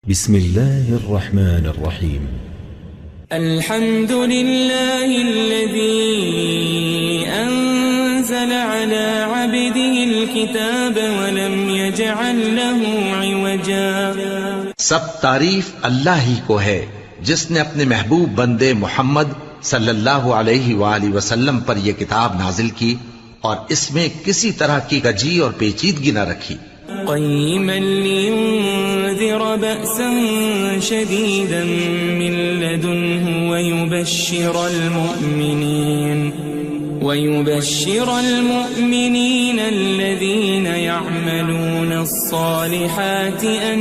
بسم الله الرحمن الرحيم. الحمد لله الذي أنزل على عبده الكتاب ولم يجعل له عوجا. سب تعریف اللہ ہی کو ہے جس نے اپنے محبوب بندے محمد صلی اللہ علیہ وآلہ وسلم پر یہ کتاب نازل کی اور اس میں کسی طرح کی کجی اور پیچیدگی نہ رکھی. قيما لينذر بأسا شديدا من لدنه ويبشر المؤمنين الذين يعملون الصالحات أن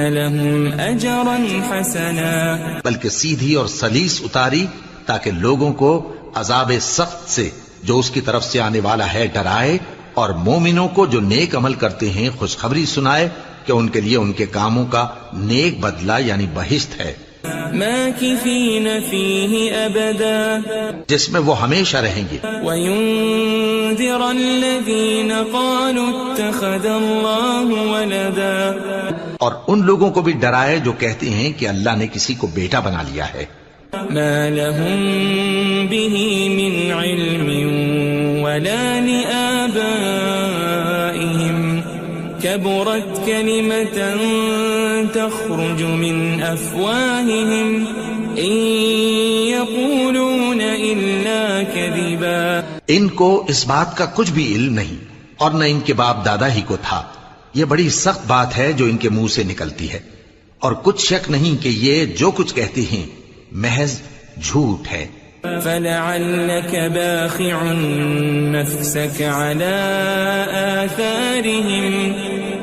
لهم أجرا حسنا. بلکہ سیدھی اور سلیس اتاری تاکہ لوگوں کو عذاب سخت سے جو اس کی طرف سے آنے والا ہے ڈرائے، اور مومنوں کو جو نیک عمل کرتے ہیں خوشخبری سنائے کہ ان کے لیے ان کے کاموں کا نیک بدلہ یعنی بہشت ہے، ماکثین فیہ ابدا، جس میں وہ ہمیشہ رہیں گے. وینذر الذین قالوا اتخذ اللہ ولدا، اور ان لوگوں کو بھی ڈرائے جو کہتے ہیں کہ اللہ نے کسی کو بیٹا بنا لیا ہے. ما لهم به من علم ولا لآبائهم كبرت كلمة تخرج من أفواههم إن يقولون إلا كذبا. ان کو اس بات کا کچھ بھی علم نہیں اور نہ ان کے باپ دادا ہی کو تھا. یہ بڑی سخت بات ہے جو ان کے منہ سے نکلتی ہے، اور کچھ شک نہیں کہ یہ جو کچھ کہتے ہیں محض جھوٹ ہے. فلعلك باخع نفسك على آثارهم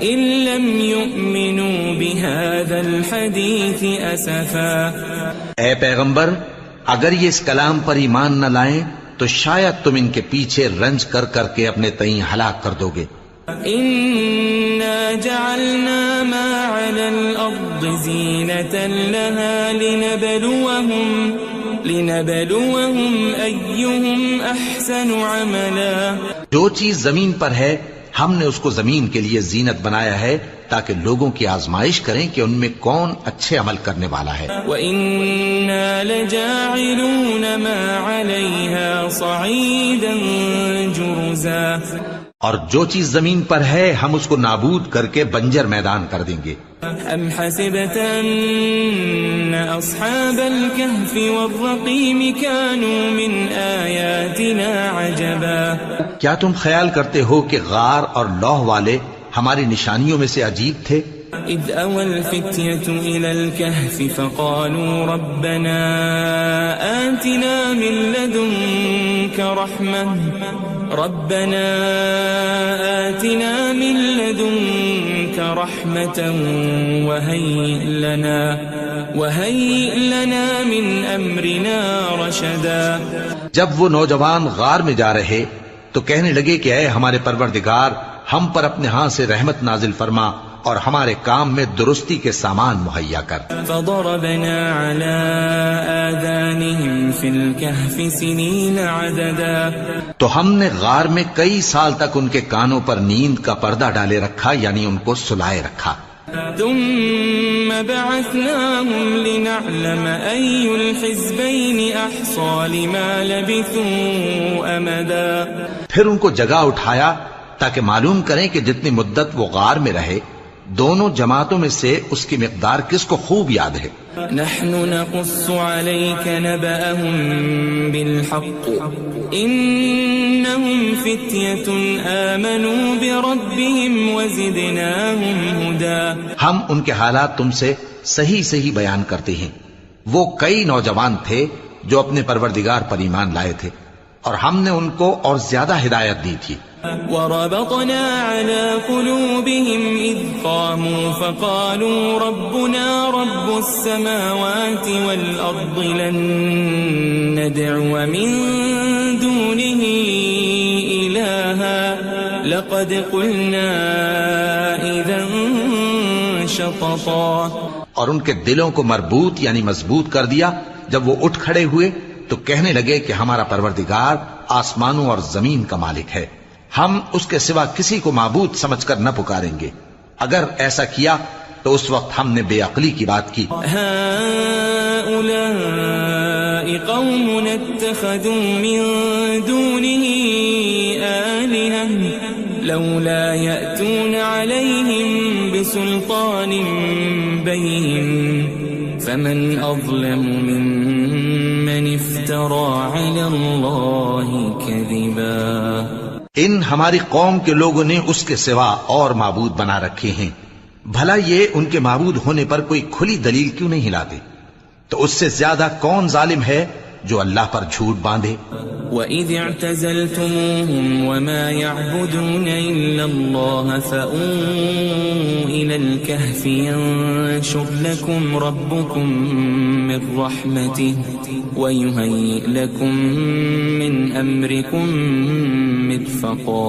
إن لم يؤمنوا بهذا الحديث أسفا. اے پیغمبر، اگر یہ اس کلام پر ایمان نہ لائیں تو شاید تم ان کے پیچھے رنج کر کر کے اپنے تئیں ہلاک کر دو گے. إنا جعلنا ما على الأرض زينة لها لنبلوهم أيهم أحسن عملا. جو چیز زمین پر ہے ہم نے اس کو زمین کے لیے زینت بنایا ہے تاکہ لوگوں کی آزمائش کریں کہ ان میں کون اچھے عمل کرنے والا ہے. وَإِنَّا لَجَاعِلُونَ مَا عَلَيْهَا صَعِيدًا جُرُزًا. اور جو چیز زمین پر ہے ہم اس کو نابود کر کے بنجر میدان کر دیں گے. ام حسبت ان اصحاب الكهف والرقيم كانوا من آیاتنا عجبا. کیا تم خیال کرتے ہو کہ غار اور لوح والے ہماری نشانیوں میں سے عجیب تھے؟ اذ اوى الفتية الى الكهف فقالوا ربنا آتنا من لدنك رحمة وهيئ لنا من أمرنا رشدا. جب وہ نوجوان غار میں جا رہے تو کہنے لگے کہ اے ہمارے پروردگار، ہم پر اپنے ہاں سے رحمت نازل فرما اور ہمارے کام میں درستی کے سامان مہیا کر. فضربنا على آذانهم في الكهف سنين عددا. تو ہم نے غار میں کئی سال تک ان کے کانوں پر نیند کا پردہ ڈالے رکھا، یعنی ان کو سلائے رکھا. ثم بعثناهم لنعلم أي الحزبين أحصى لما لبثوا أمدا. پھر ان کو جگہ اٹھایا تاکہ معلوم کریں کہ جتنی مدت وہ غار میں رہے دونوں جماعتوں میں سے اس کی مقدار کس کو خوب یاد ہے. نحن نقص عليك نبأهم بالحق إنهم فتية آمنوا بربهم وزدناهم هدى. ہم ان کے حالات تم سے صحیح صحیح بیان کرتے ہیں. وہ کئی نوجوان تھے جو اپنے پروردگار پر ایمان لائے تھے اور ہم نے ان کو اور زیادہ ہدایت دی تھی. وربطنا على قلوبهم إذ قاموا فقالوا ربنا رب السماوات والأرض لن ندعو من دونه إلها لقد قلنا إذا شططا. اور ان کے دلوں کو مربوط یعنی مضبوط کر دیا. جب وہ اٹھ کھڑے ہوئے تو کہنے لگے کہ ہمارا پروردگار آسمانوں اور زمین کا مالک ہے، ہم اس کے سوا کسی کو معبود سمجھ کر نہ پکاریں گے. اگر ایسا کیا تو اس وقت ہم نے بے عقلی کی بات کی. هؤلاء قوم اتخذوا من دونه آلهة لولا يأتون عليهم بسلطان بين فمن أظلم ممن افترى على الله كذبا. ان ہماری قوم کے لوگوں نے اس کے سوا اور معبود بنا رکھے ہیں. بھلا یہ ان کے معبود ہونے پر کوئی کھلی دلیل کیوں نہیں لاتے؟ تو اس سے زیادہ کون ظالم ہے جو اللہ پر جھوٹ باندھے؟ وَإِذِ اعْتَزَلْتُمُوهُمْ وَمَا يَعْبُدُونَ إِلَّا اللَّهَ فَأْوُوا إِلَى الْكَهْفِ يَنشُرْ لَكُمْ رَبُّكُمْ مِنْ رَحْمَتِهِ وَيُهَيِّئْ لَكُمْ مِنْ أَمْرِكُمْ مِرْفَقًا.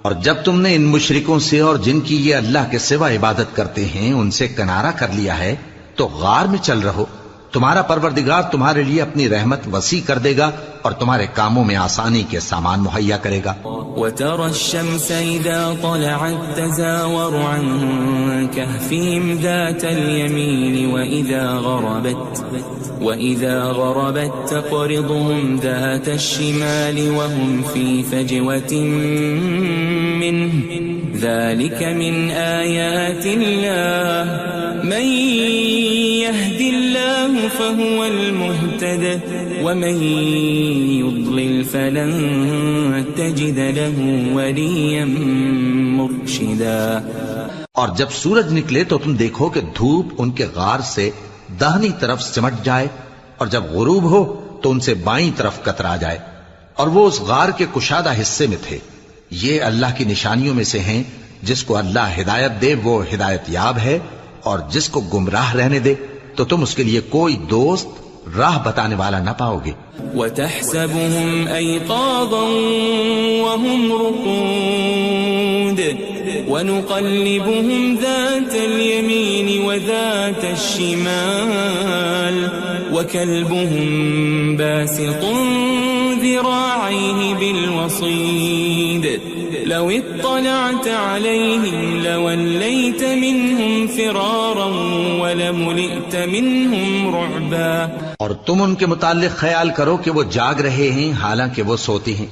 اور جب تم نے ان مشرکوں سے اور جن کی یہ اللہ کے سوا عبادت کرتے ہیں ان سے کنارہ کر لیا ہے تو غار میں چل رہو. تمہارا پروردگار تمہارے لیے اپنی رحمت وسیع کر دے گا اور تمہارے کاموں میں آسانی کے سامان مہیا کرے گا. وَتَرَى الشَّمْسَ إِذَا طَلَعَتْ تَزَاوَرُ عَنْ كَهْفِهِمْ ذَاتَ الْيَمِينِ وَإِذَا غَرَبَتْ تَقْرِضُهُمْ ذَاتَ الشِّمَالِ وَهُمْ فِي فَجْوَةٍ مِّنْهُ ذَلِكَ مِنْ آيَاتِ اللَّهِ مَنْ يَهْدِ اللَّهُ فَهُوَ الْمُهْتَدِ وَمَنْ يُضْلِلْ فَلَنْ تَجِدَ لَهُ وَلِيًّا مُرْشِدًا. اور جب سورج نکلے تو تم دیکھو کہ دھوپ ان کے غار سے داہنی طرف سمٹ جائے اور جب غروب ہو تو ان سے بائیں طرف کترا جائے اور وہ اس غار کے کشادہ حصے میں تھے. یہ اللہ کی نشانیوں میں سے ہیں. جس کو اللہ ہدایت دے وہ ہدایت یاب ہے اور جس کو گمراہ رہنے دے تو تم اس کے لیے کوئی دوست راہ بتانے والا نہ پاؤ گے. وَتَحْسَبُهُمْ أَيْقَاظًا وَهُمْ رُقُودٌ وَنُقَلِّبُهُمْ ذَاتَ الْيَمِينِ وَذَاتَ الشِّمَالِ وَكَلْبُهُمْ بَاسِطٌ ذِرَاعَيْهِ بِالْوَصِيدِ لَوِ اطَّلَعْتَ عَلَيْهِمْ لَوَلَّيْتَ مِنْهُمْ فِرَارًا وَلَمُلِئْتَ مِنْهُمْ رُعْبًا. اور تم ان کے متعلق خیال کرو کہ وہ جاگ رہے ہیں حالانکہ وہ سوتے ہیں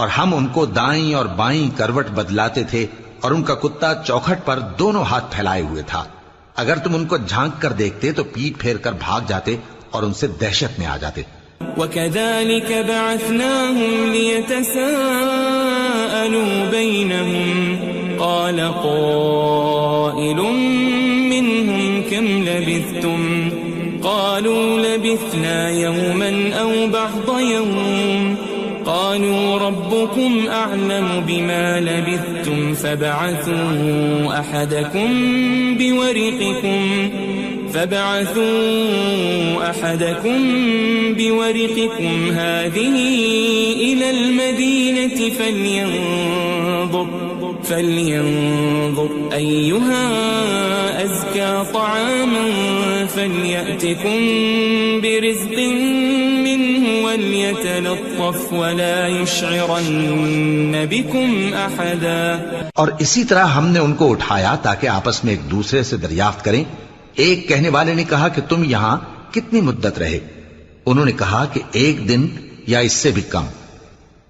اور ہم ان کو دائیں اور بائیں کروٹ بدلاتے تھے اور ان کا کتا چوکھٹ پر دونوں ہاتھ پھیلائے ہوئے تھا. اگر تم ان کو جھانک کر دیکھتے تو پیٹ پھیر کر بھاگ جاتے اور ان سے دہشت میں آ جاتے. وَكَذَلِكَ بَعَثْنَاهُمْ لِيَتَسَاءَلُوا بَيْنَهُمْ قَالَ قَائِلٌ مِّنْهُمْ كَمْ لَبِثْتُمْ قَالُوا لَبِثْنَا يَوْمًا أَوْ بَعْضَ يَوْمٍ قَالُوا رَبُّكُمْ أَعْلَمُ بِمَا لَبِثْتُمْ فَابْعَثُوا أَحَدَكُمْ بِوَرِقِكُمْ هَذِهِ إِلَى الْمَدِينَةِ فَلْيَنظُرْ أَيُّهَا أَزْكَى طَعَامًا فَلْيَأْتِكُمْ بِرِزْقٍ مِّنْهُ وَلْيَتَلَطَّفْ وَلَا يُشْعِرَنَّ بِكُمْ أَحَدًا. اور اسی طرح ہم نے ان کو اٹھایا تاکہ آپس میں ایک دوسرے سے دریافت کریں. ایک کہنے والے نے کہا کہ تم یہاں کتنی مدت رہے؟ انہوں نے کہا کہ 1 دن یا اس سے بھی کم.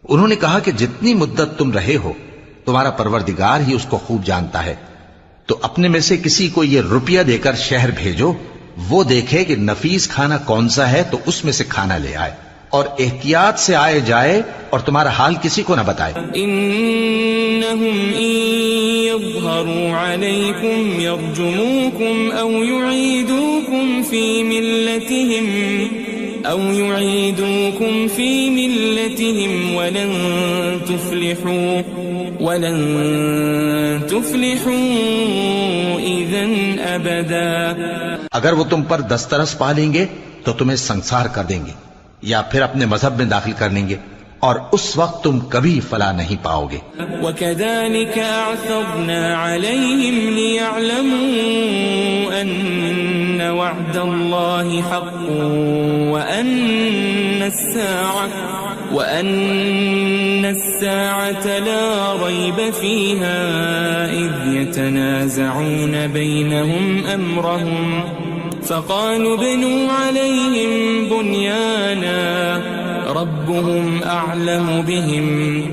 انہوں نے کہا کہ جتنی مدت تم رہے ہو تمہارا پروردگار ہی اس کو خوب جانتا ہے. تو اپنے میں سے کسی کو یہ روپیہ دے کر شہر بھیجو، وہ دیکھے کہ نفیس کھانا کون سا ہے تو اس میں سے کھانا لے آئے اور احتیاط سے آئے جائے اور تمہارا حال کسی کو نہ بتائے. انہم ان یظہروا علیکم یرجموکم او یعیدوکم فی ملتہم ولن تفلحوا اذن ابدا. اگر وہ تم پر دسترس پا لیں گے تو تمہیں سنسار کر دیں گے یا پھر اپنے مذہب میں داخل کر لیں گے اور اس وقت تم کبھی فلاح نہیں پاؤ گے. وَكَذَلِكَ أَعْثَرْنَا عَلَيْهِمْ لِيَعْلَمُوا أَنَّ وَعْدَ اللَّهِ حَقٌّ وَأَنَّ السَّاعَةَ الساعة لا ريب فيها إذ يتنازعون بينهم أمرهم فقالوا ابنوا عليهم بنيانا ربهم أعلم بهم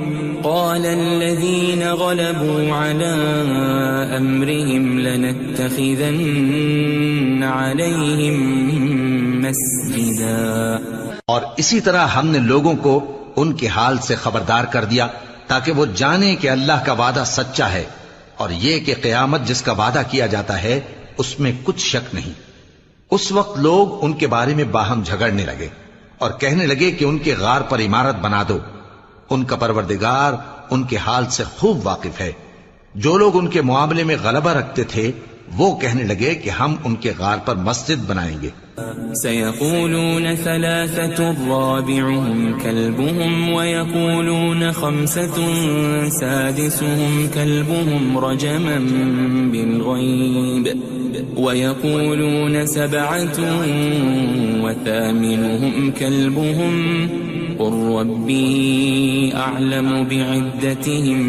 قال الذين غلبوا على أمرهم لنتخذن عليهم مسجدا. اور اسی طرح ہم نے لوگوں کو ان کے حال سے خبردار کر دیا تاکہ وہ جانیں کہ اللہ کا وعدہ سچا ہے اور یہ کہ قیامت جس کا وعدہ کیا جاتا ہے اس میں کچھ شک نہیں. اس وقت لوگ ان کے بارے میں باہم جھگڑنے لگے اور کہنے لگے کہ ان کے غار پر عمارت بنا دو. ان کا پروردگار ان کے حال سے خوب واقف ہے. جو لوگ ان کے معاملے میں غلبہ رکھتے تھے وہ کہنے لگے کہ ہم ان کے غار پر مسجد بنائیں گے. سيقولون ثلاثة رابعهم كلبهم ويقولون خمسة سادسهم كلبهم رجما بالغيب ويقولون سبعة وثامنهم كلبهم قل ربي أعلم بعدتهم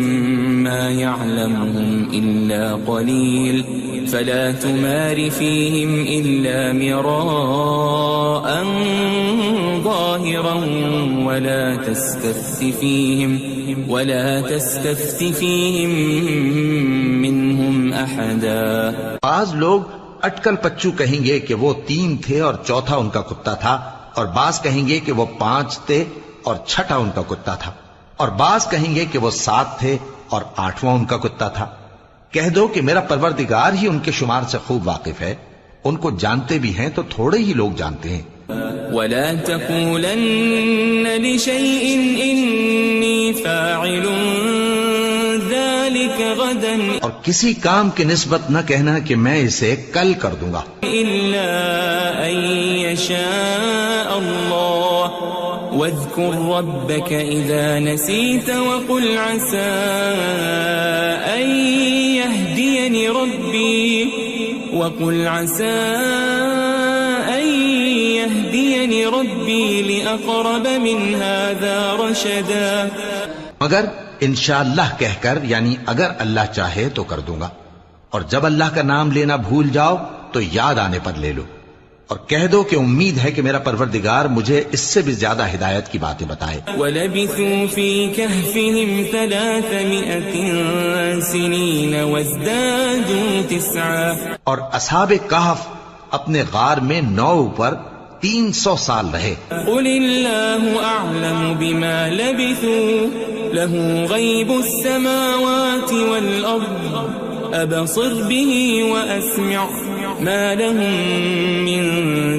ما يعلمهم إلا قليل فلا تمار فيهم إلا مراء ظاهرا ولا تستفت فيهم منهم أحدا. بعض لوگ اٹکل پچو کہیں گے کہ وہ 3 تھے اور چوتھا ان کا کتا تھا، اور بعض کہیں گے کہ وہ 5 تھے اور چھٹا ان کا کتا تھا، اور بعض کہیں گے کہ وہ 7 تھے اور 8واں ان کا کتا تھا. کہہ دو کہ میرا پروردگار ہی ان کے شمار سے خوب واقف ہے. ان کو جانتے بھی ہیں تو تھوڑے ہی لوگ جانتے ہیں. ولا تقولن لشيء إني فاعل ذلك غدا اور کسی کام کی نسبت نہ کہنا کہ میں اسے کل کر دوں گا إلا أن يشاء الله واذكر ربك إذا نسيت وقل عسى أن يهديني ربي لأقرب من هذا رشدا. مگر انشاءاللہ کہہ کر، یعنی اگر اللہ چاہے تو کر دوں گا، اور جب اللہ کا نام لینا بھول جاؤ تو یاد آنے پر لے لو، اور کہہ دو کہ امید ہے کہ میرا پروردگار مجھے اس سے بھی زیادہ ہدایت کی باتیں بتائے. وَلَبِثُوا فِي كَهْفِهِمْ 300 سِنِينَ وَازْدَادُوا 9. اور اصحاب کہف اپنے غار میں 9 پر 300 سال رہے. قُلِ اللَّهُ أَعْلَمُ بِمَا لَبِثُوا لَهُ غَيْبُ السَّمَاوَاتِ وَالْأَرْضِ أَبَصِرْ بِهِ وَأَسْمِعْ ما لهم من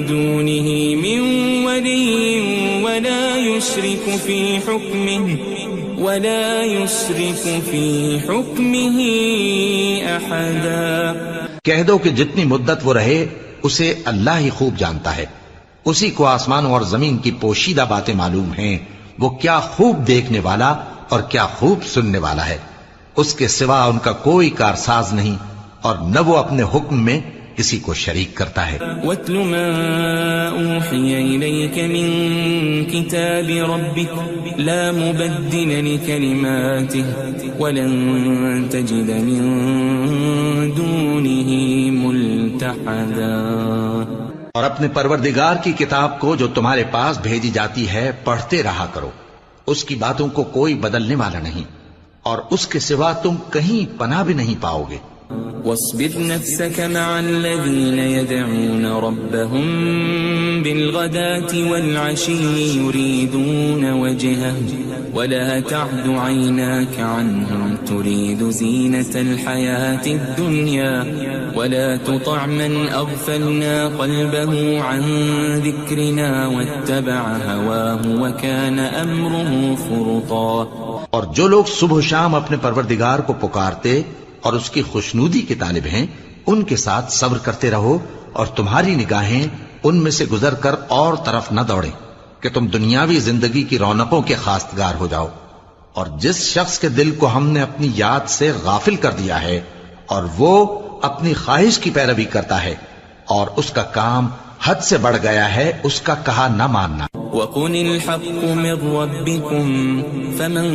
دونه من ولي ولا يشرك في حكمه أحدا. کہہ دو کہ جتنی مدت وہ رہے اسے اللہ ہی خوب جانتا ہے. اسی کو آسمانوں اور زمین کی پوشیدہ باتیں معلوم ہیں. وہ کیا خوب دیکھنے والا اور کیا خوب سننے والا ہے. اس کے سوا ان کا کوئی کارساز نہیں، اور نہ وہ اپنے حکم میں کسی کو شریک کرتا ہے. وَاتْلُ مَا أُوحِيَ إِلَيْكَ مِن كِتَابِ رَبِّكَ لَا مُبَدِّلَ لِكَلِمَاتِهِ وَلَن تَجِدَ مِن دُونِهِ مُلْتَحَدًا. اور اپنے پروردگار کی کتاب کو جو تمہارے پاس بھیجی جاتی ہے پڑھتے رہا کرو. اس کی باتوں کو کوئی بدلنے والا نہیں، اور اس کے سوا تم کہیں پناہ بھی نہیں پاؤ گے. واصبر نفسك مع الذين يدعون ربهم بالغداة والعشي يريدون وجهه ولا تعد عيناك عنهم تريد زينة الحياة الدنيا ولا تطع من أغفلنا قلبه عن ذكرنا واتبع هواه وكان أمره فرطا. اور جو لوگ صبح و شام اپنے پروردگار کو پکارتے اور اس کی خوشنودی کے طالب ہیں ان کے ساتھ صبر کرتے رہو، اور تمہاری نگاہیں ان میں سے گزر کر اور طرف نہ دوڑیں کہ تم دنیاوی زندگی کی رونقوں کے خواستگار ہو جاؤ. اور جس شخص کے دل کو ہم نے اپنی یاد سے غافل کر دیا ہے اور وہ اپنی خواہش کی پیروی کرتا ہے اور اس کا کام حد سے بڑھ گیا ہے، اس کا کہا نہ ماننا. وقل الحق من ربكم فمن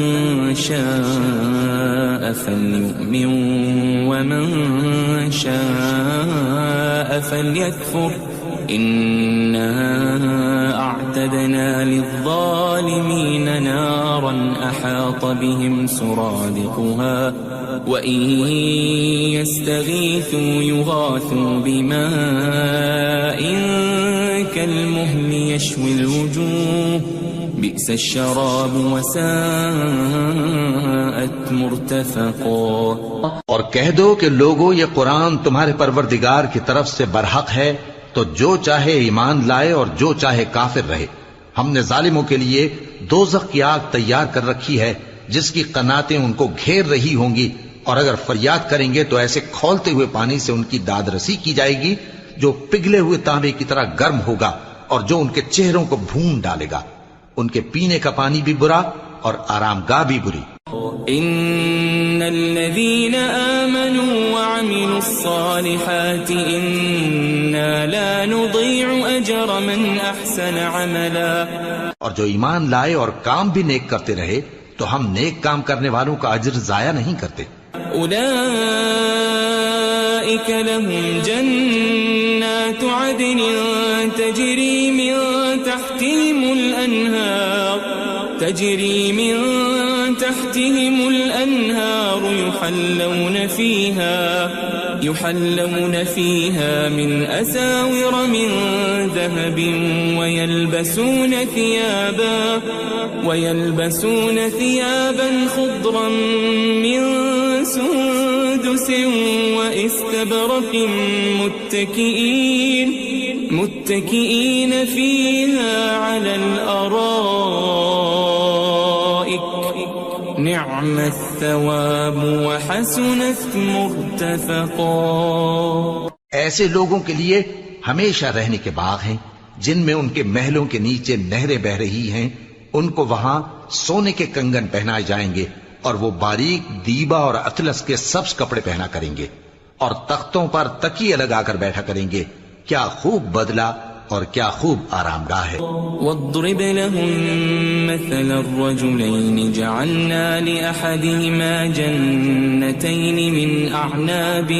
شاء فليؤمن ومن شاء فليكفر إنا أعتدنا للظالمين نارا أحاط بهم سرادقها وإن يستغيثوا يغاثوا بماء كالمهل يشوي الوجوه بئس الشراب وساءت مرتفقا. اور کہہ دو کہ لوگو یہ قرآن تمہارے پروردگار کی طرف سے برحق ہے، تو جو چاہے ایمان لائے اور جو چاہے کافر رہے. ہم نے ظالموں کے لیے دوزخ کی آگ تیار کر رکھی ہے جس کی قناتیں ان کو گھیر رہی ہوں گی، اور اگر فریاد کریں گے تو ایسے کھولتے ہوئے پانی سے ان کی داد رسی کی جائے گی جو پگھلے ہوئے تانبے کی طرح گرم ہوگا اور جو ان کے چہروں کو بھون ڈالے گا. ان کے پینے کا پانی بھی برا اور آرام گاہ بھی بری. ان الذين آمنوا وعملوا الصالحات انا لا نضيع اجر من احسن عملا. اور جو ایمان لائے اور کام بھی نیک کرتے رہے تو ہم نیک کام کرنے والوں کا اجر ضائع نہیں کرتے. اولئك لهم جنات عدن تجري من تحتهم الأنهار يحلون فيها من أساور من ذهب ويلبسون ثيابا خضرا من سندس واستبرق متكئين فيها على الأرائك نعم الثواب وحسنت مرتفقا. ایسے لوگوں کے لیے ہمیشہ رہنے کے باغ ہیں جن میں ان کے محلوں کے نیچے نہریں بہ رہی ہیں. ان کو وہاں سونے کے کنگن پہنائے جائیں گے اور وہ باریک دیبا اور اطلس کے سبز کپڑے پہنا کریں گے اور تختوں پر تکیے لگا کر بیٹھا کریں گے. کیا خوب بدلہ اور کیا خوب آرام گاہ ہے. واضرب لهم مثل الرجلين جعلنا لأحدهما جنتين من أعناب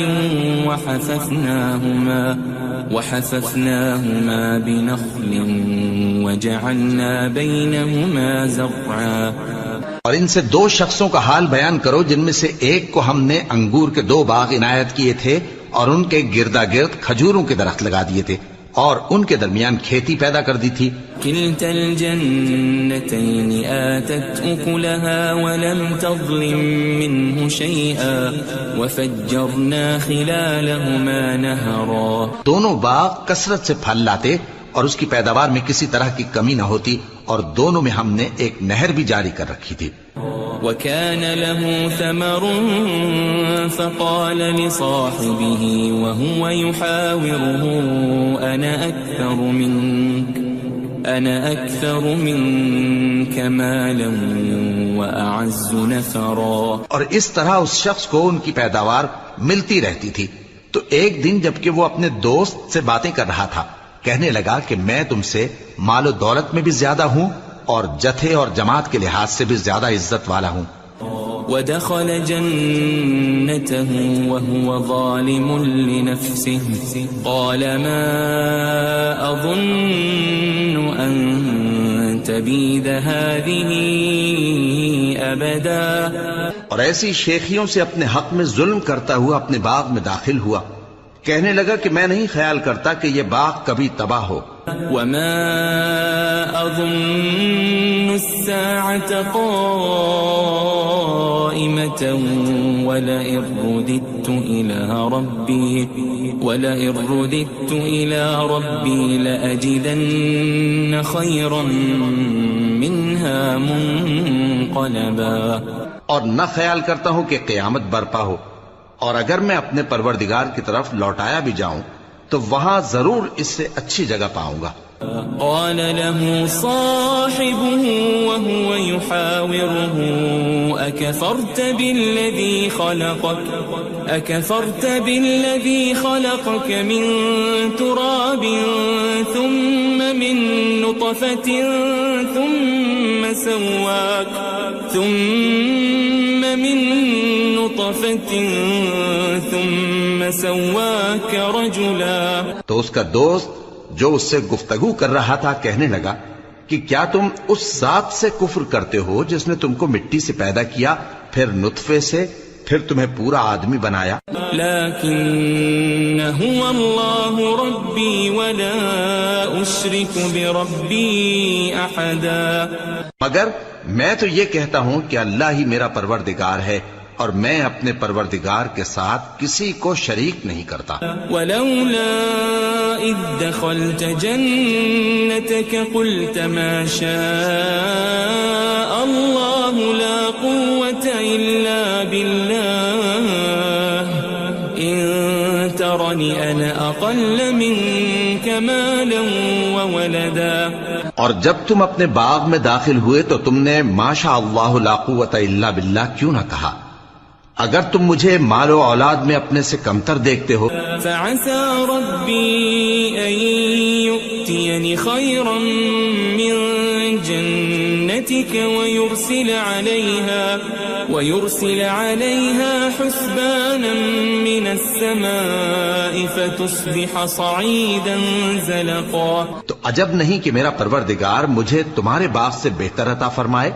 وحففناهما بنخل وجعلنا بينهما زرعا. اور ان سے دو شخصوں کا حال بیان کرو جن میں سے ایک کو ہم نے انگور کے 2 باغ عنایت کیے تھے اور ان کے گردا گرد کھجوروں کے درخت لگا دیے تھے اور ان کے درمیان کھیتی پیدا کر دی تھی. كلتا الجنتين آتت أكلها ولم تظلم منه شيئا وفجرنا خلالهما نهرا. دونوں باغ کثرت سے پھل لاتے اور اس کی پیداوار میں کسی طرح کی کمی نہ ہوتی اور دونوں میں ہم نے ایک نہر بھی جاری کر رکھی تھی. وكان له ثمر فقال لصاحبه وهو يحاوره أنا أكثر منك مالا وأعز نفرا. اور اس طرح اس شخص کو ان کی پیداوار ملتی رہتی تھی. تو ایک دن جبکہ وہ اپنے دوست سے باتیں کر رہا تھا کہنے لگا کہ میں تم سے مال و دولت میں بھی زیادہ ہوں اور جتھے اور جماعت کے لحاظ سے بھی زیادہ عزت والا ہوں. ودخل جنته وهو ظالم لنفسه قال ما أظن أن تبيد هذه أبدا. اور ایسی شیخیوں سے اپنے حق میں ظلم کرتا ہوا اپنے باغ میں داخل ہوا. کہنے لگا کہ میں نہیں خیال کرتا کہ یہ باغ کبھی تباہ ہو. وما أظن الساعة قائمة ولئن رددت إلى ربي لأجدن خيرا منها منقلبا. اور نہ خیال کرتا ہوں کہ قیامت برپا ہو اور اگر میں اپنے پروردگار کی طرف لوٹایا بھی جاؤں تو وہاں ضرور اس سے اچھی جگہ پاؤں گا. قال له صاحبه وهو يحاوره أكفرت بالذي خلقك أكفرت بالذي خلقك من تراب ثم من نطفة ثم سواك رجلا. تو اس کا دوست جو اس سے گفتگو کر رہا تھا کہنے لگا کہ کیا تم اس ذات سے کفر کرتے ہو جس نے تم کو مٹی سے پیدا کیا، پھر نطفے سے، پھر تمہیں پورا آدمی بنایا. لكن هو الله ربي ولا أشرك بربي أحدا. مگر میں تو یہ کہتا ہوں کہ اللہ ہی میرا پروردگار ہے اور میں اپنے پروردگار کے ساتھ کسی کو شریک نہیں کرتا. ولولا إذ دخلت جنتك قلت ما شاء الله لا قوة إلا بالله إن ترني أنا أقل منك مالا وولدا. اور جب تم اپنے باغ میں داخل ہوئے تو تم نے ما شاء اللہ لا قوت الا باللہ کیوں نہ کہا؟ اگر تم مجھے مال و اولاد میں اپنے سے کمتر دیکھتے ہو. فعسى ربي أن يؤتيني خيرا من جنتك ويرسل عليها حسبانا من السماء فتصبح صعيدا زلقا. تو عجب نہیں کہ میرا پروردگار مجھے تمہارے باغ سے بہتر عطا فرمائے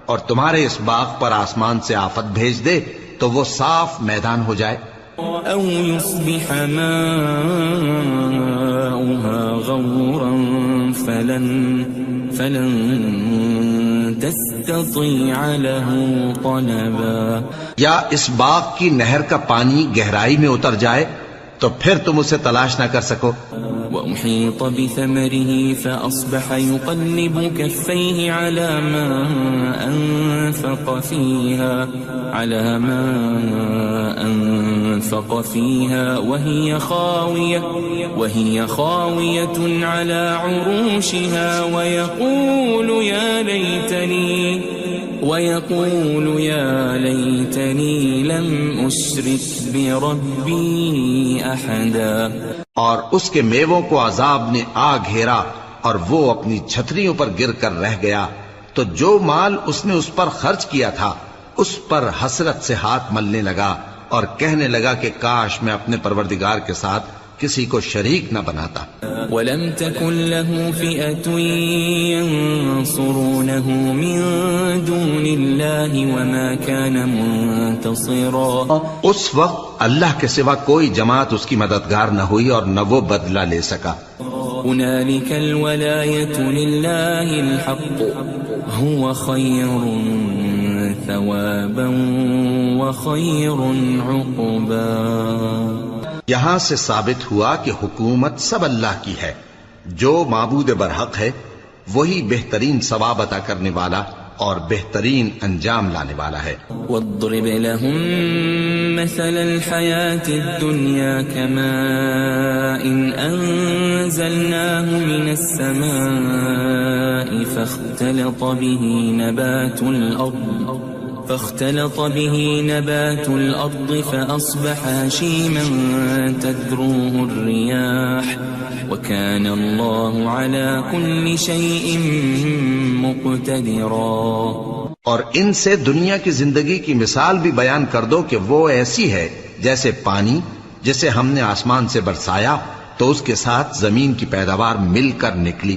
اور تمہارے اس باغ پر آسمان سے آفت بھیج دے تو وہ صاف میدان ہو جائے. أو يصبح ماؤها غورا فلن تستطيع له طلبا. یا اس باغ کی نہر کا پانی گہرائی میں اتر جائے تو پھر تم اسے تلاش نہ کر سکو. وأحيط بثمره فأصبح يقلب كفيه على ما أنفق فيها وهي خاوية على عروشها ويقول يا ليتني لم أشرك بربي أحدا. اور اس کے میووں کو عذاب نے آ گھیرا اور وہ اپنی چھتریوں پر گر کر رہ گیا، تو جو مال اس نے اس پر خرچ کیا تھا اس پر حسرت سے ہاتھ ملنے لگا اور کہنے لگا کہ کاش میں اپنے پروردگار کے ساتھ کسی کو شریک نہ بناتا. ولم تكن له فئة ينصرونه من دون الله وما كان منتصرا. اس وقت اللہ کے سوا کوئی جماعت اس کی مددگار نہ ہوئی اور نہ وہ بدلہ لے سکا. هنالك الولاية لله الحق هو خير ثوابا وخير عقبا. یہاں سے ثابت ہوا کہ حکومت سب اللہ کی ہے، جو معبود برحق ہے وہی بہترین ثواب عطا کرنے والا اور بہترین انجام لانے والا ہے. واضرب لهم مثل الحياة الدنيا كماء أنزلناه من السماء فاختلط به نبات الأرض فأصبح هشيما تذروه الرياح وكان الله على كل شيء مقتدرا. اور ان سے دنیا کی زندگی کی مثال بھی بیان کر دو کہ وہ ایسی ہے جیسے پانی جسے ہم نے آسمان سے برسایا تو اس کے ساتھ زمین کی پیداوار مل کر نکلی،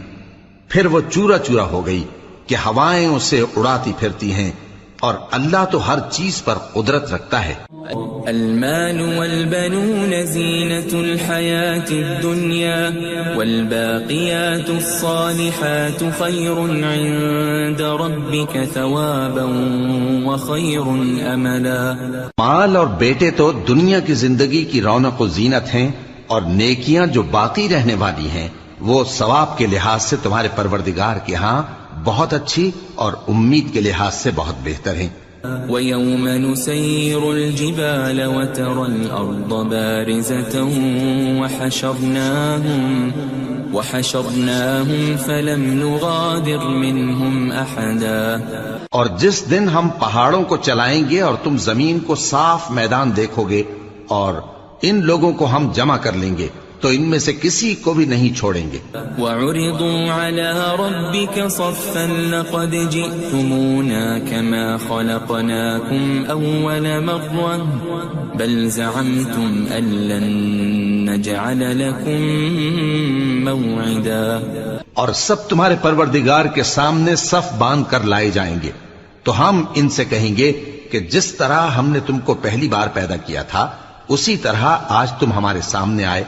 پھر وہ چورا چورا ہو گئی کہ ہوائیں اسے اڑاتی پھرتی ہیں، اور اللہ تو ہر چیز پر قدرت رکھتا ہے. المال والبنون زينة الحياة الدنيا والباقيات الصالحات خير عند ربك ثوابا وخير أملا. مال اور بیٹے تو دنیا کی زندگی کی رونق و زینت ہیں، اور نیکیاں جو باقی رہنے والی ہیں وہ ثواب کے لحاظ سے تمہارے پروردگار کے ہاں بہت اچھی اور امید کے لحاظ سے بہت بہتر ہیں. وَيَوْمَ نُسَيِّرُ الْجِبَالَ وَتَرَى الْأَرْضَ بَارِزَةً وَحَشَرْنَاهُمْ فَلَمْ نُغَادِرْ مِنْهُمْ أَحَدًا. اور جس دن ہم پہاڑوں کو چلائیں گے اور تم زمین کو صاف میدان دیکھو گے اور ان لوگوں کو ہم جمع کر لیں گے تو ان میں سے کسی کو بھی نہیں چھوڑیں گے. وَعُرِضُوا عَلَى رَبِّكَ صَفًّا لَقَدْ جِئْتُمُونَا كَمَا خَلَقْنَاكُمْ أَوَّلَ مَرَّةٍ بَلْ زَعَمْتُمْ أَن لَّن نَّجْعَلَ لَكُم مَّوْعِدًا. اور سب تمہارے پروردگار کے سامنے صف باندھ کر لائے جائیں گے تو ہم ان سے کہیں گے کہ جس طرح ہم نے تم کو پہلی بار پیدا کیا تھا اسی طرح آج تم ہمارے سامنے آئے،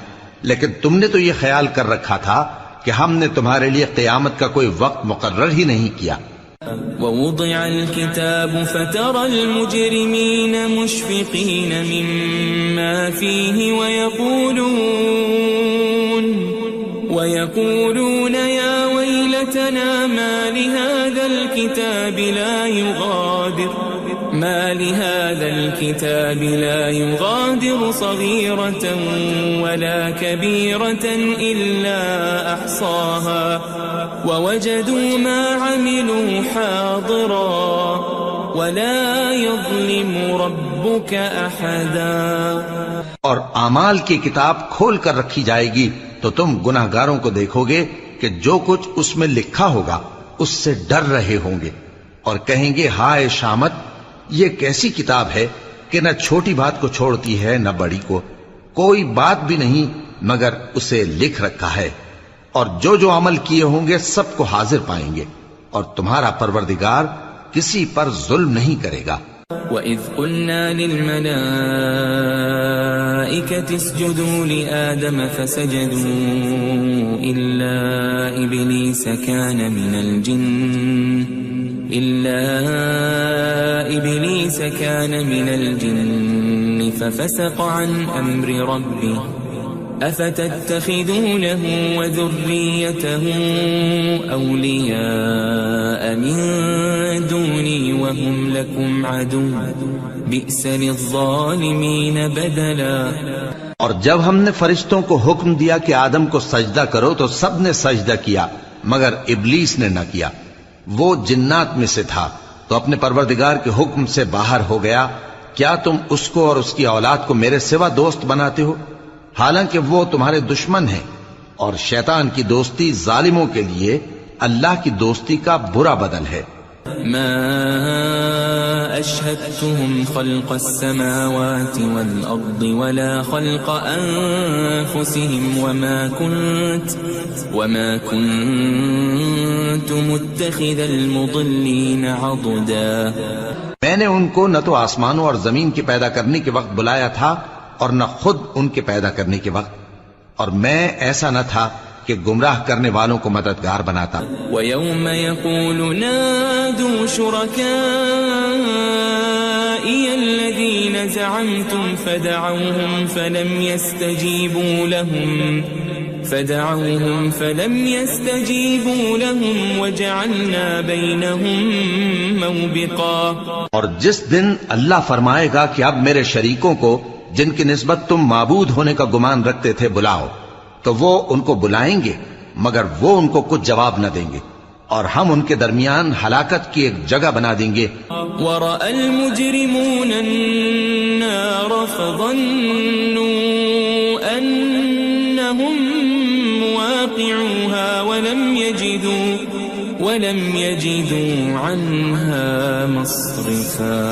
لیکن تم نے تو یہ خیال کر رکھا تھا کہ ہم نے تمہارے لیے قیامت کا کوئی وقت مقرر ہی نہیں کیا. ووضع الكتاب فترى المجرمين مشفقين مما فيه ويقولون يا ويلتنا ما لهذا الكتاب لا يغادر صغيرة ولا كبيرة إلا أحصاها ووجدوا ما عملوا حاضرا ولا يظلم ربك أحدا. اور اعمال کی کتاب کھول کر رکھی جائے گی تو تم گناہگاروں کو دیکھو گے کہ جو کچھ اس میں لکھا ہوگا اس سے ڈر رہے ہوں گے اور کہیں گے ہائے شامت، یہ کیسی کتاب ہے کہ نہ چھوٹی بات کو چھوڑتی ہے نہ بڑی کو، کوئی بات بھی نہیں مگر اسے لکھ رکھا ہے، اور جو جو عمل کیے ہوں گے سب کو حاضر پائیں گے، اور تمہارا پروردگار کسی پر ظلم نہیں کرے گا. وَإِذْ قُلْنَا لِلْمَلَائِكَةِ اسْجُدُوا لِآدَمَ فَسَجَدُوا إِلَّا إِبْلِيسَ كَانَ مِنَ الْجِنِّ فَفَسَقَ عَنْ أَمْرِ رَبِّهِ أَفَتَتَّخِذُونَهُ وَذُرِّيَّتَهُ أَوْلِيَاءَ مِن دُونِي وَهُمْ لَكُمْ عَدُوٌّ بِئْسَ لِلظَّالِمِينَ بَدَلًا. اور جب ہم نے فرشتوں کو حکم دیا کہ آدم کو سجدہ کرو تو سب نے سجدہ کیا مگر ابلیس نے نہ کیا، وہ جنات میں سے تھا تو اپنے پروردگار کے حکم سے باہر ہو گیا. کیا تم اس کو اور اس کی اولاد کو میرے سوا دوست بناتے ہو حالانکہ وہ تمہارے دشمن ہیں، اور شیطان کی دوستی ظالموں کے لیے اللہ کی دوستی کا برا بدل ہے. ما أشهدتهم خلق السماوات والأرض ولا خلق أنفسهم وما كنت متخذ المضلين عضدا. میں نے ان کو نہ تو آسمانوں اور زمین کے پیدا کرنے کے وقت بلایا تھا اور نہ خود ان کے پیدا کرنے کے وقت، اور میں ایسا نہ تھا کہ گمراہ کرنے والوں کو مددگار بناتا. وَيَوْمَ يَقُولُ نَادُوا شُرَكَائِيَ الَّذِينَ زَعَمْتُمْ فَدَعَوْهُمْ فَلَمْ يَسْتَجِيبُوا لَهُمْ وَجَعَلْنَا بَيْنَهُمْ مَوْبِقًا. اور جس دن اللہ فرمائے گا کہ اب میرے شریکوں کو جن کی نسبت تم معبود ہونے کا گمان رکھتے تھے بلاؤ، تو وہ ان کو بلائیں گے مگر وہ ان کو کچھ جواب نہ دیں گے، اور ہم ان کے درمیان ہلاکت کی ایک جگہ بنا دیں گے. وَرَأَى الْمُجْرِمُونَ النَّارَ فَظَنُّوا أَنَّهُمْ مُوَاقِعُوهَا وَلَمْ يَجِدُوا عَنْهَا مَصْرِفًا.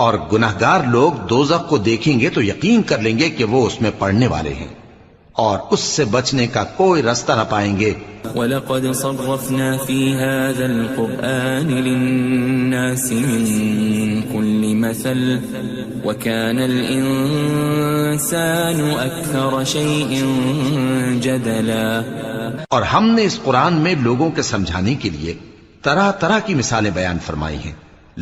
اور گناہگار لوگ دوزخ کو دیکھیں گے تو یقین کر لیں گے کہ وہ اس میں پڑنے والے ہیں اور اس سے بچنے کا کوئی راستہ نہ پائیں گے. وَلَقَدْ صَرَّفْنَا فِي هَذَا الْقُرْآنِ لِلنَّاسِ مِنْ كُلِّ مَثَلٍ وَكَانَ الْإِنسَانُ أَكْثَرَ شَيْءٍ جَدَلًا. اور ہم نے اس قرآن میں لوگوں کے سمجھانے کے لیے طرح طرح کی مثالیں بیان فرمائی ہیں،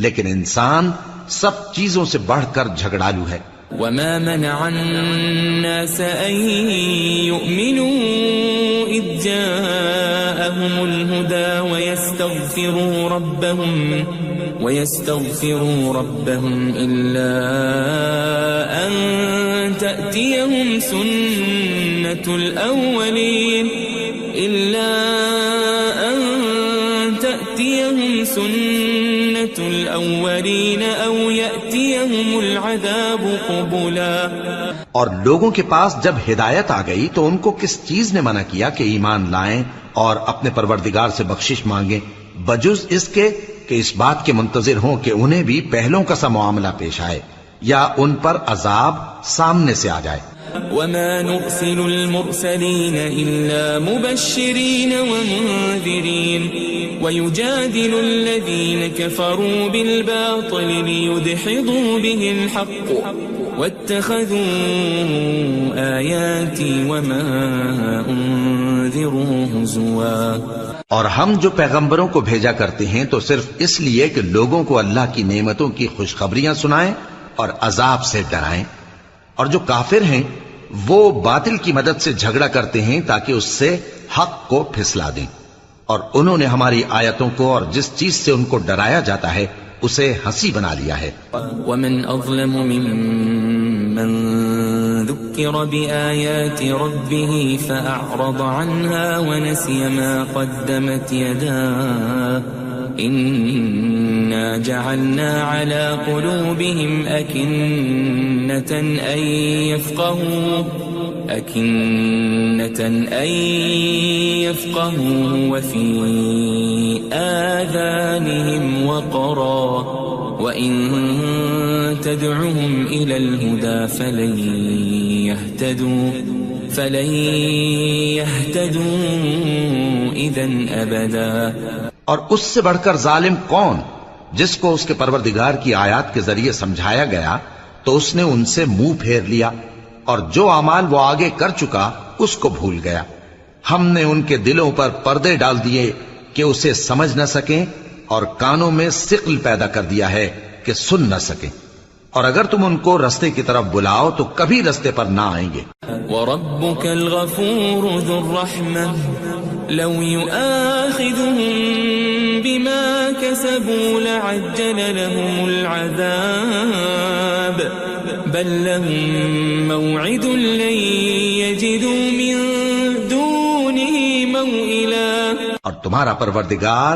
لیکن انسان سب چیزوں سے بڑھ کر جھگڑالو ہے. وَمَا مَنَعَ النَّاسَ أَن يُؤْمِنُوا إِذْ جَاءَهُمُ الْهُدَى وَيَسْتَغْفِرُوا رَبَّهُمْ إِلَّا أَن تَأْتِيَهُمْ سُنَّةُ الْأَوَّلِينَ أَوْ يَأْتِيَهُمُ يأتيهم العذاب قبلا. اور لوگوں کے پاس جب ہدایت آ گئی تو ان کو کس چیز نے منع کیا کہ ایمان لائیں اور اپنے پروردگار سے بخشش مانگیں بجز اس کے کہ اس بات کے منتظر ہوں کہ انہیں بھی پہلوں کا سا معاملہ پیش آئے یا ان پر عذاب سامنے سے آ جائے. وما نرسل المرسلين إلا مبشرين ومنذرين ويجادل الذين كفروا بالباطل ليدحضوا به الحق واتخذوا آياتي وما أنذروا هزوا. اور ہم جو پیغمبروں کو بھیجا کرتے ہیں تو صرف اس لیے کہ لوگوں کو اللہ کی نعمتوں کی خوشخبریاں سنائیں اور عذاب سے ڈرائیں. اور جو کافر ہیں وہ باطل کی مدد سے جھگڑا کرتے ہیں تاکہ اس سے حق کو پھسلا دیں. اور انہوں نے ہماری آیتوں کو اور جس چیز سے ان کو ڈرایا جاتا ہے اسے ہنسی بنا لیا ہے. ومن أظلم ممن ذكر بآيات ربه فأعرض عنها ونسي ما قدمت يداه إنا جعلنا على قلوبهم أكنة أن يفقهوا وفي آذانهم وقرا وإن تدعهم إلى الهدى فلن يهتدوا إذن أبدا. اور اس سے بڑھ کر ظالم کون جس کو اس کے پروردگار کی آیات کے ذریعے سمجھایا گیا تو اس نے ان سے منہ پھیر لیا اور جو اعمال وہ آگے کر چکا اس کو بھول گیا. ہم نے ان کے دلوں پر پردے ڈال دیے کہ اسے سمجھ نہ سکیں اور کانوں میں ثقل پیدا کر دیا ہے کہ سن نہ سکیں. اور اگر تم ان کو رستے کی طرف بلاؤ تو کبھی رستے پر نہ آئیں گے. وَرَبُّكَ الْغَفُورُ ذُو الرَّحْمَةِ لَوْ يُؤَاخِذُهُم بِمَا كَسَبُوا لَعَجَّلَ لَهُمُ الْعَذَابَ بَل لَّهُم مَّوْعِدٌ لَّن يَجِدُوا مِن دُونِهِ مَوْئِلًا. اور تمہارا پروردگار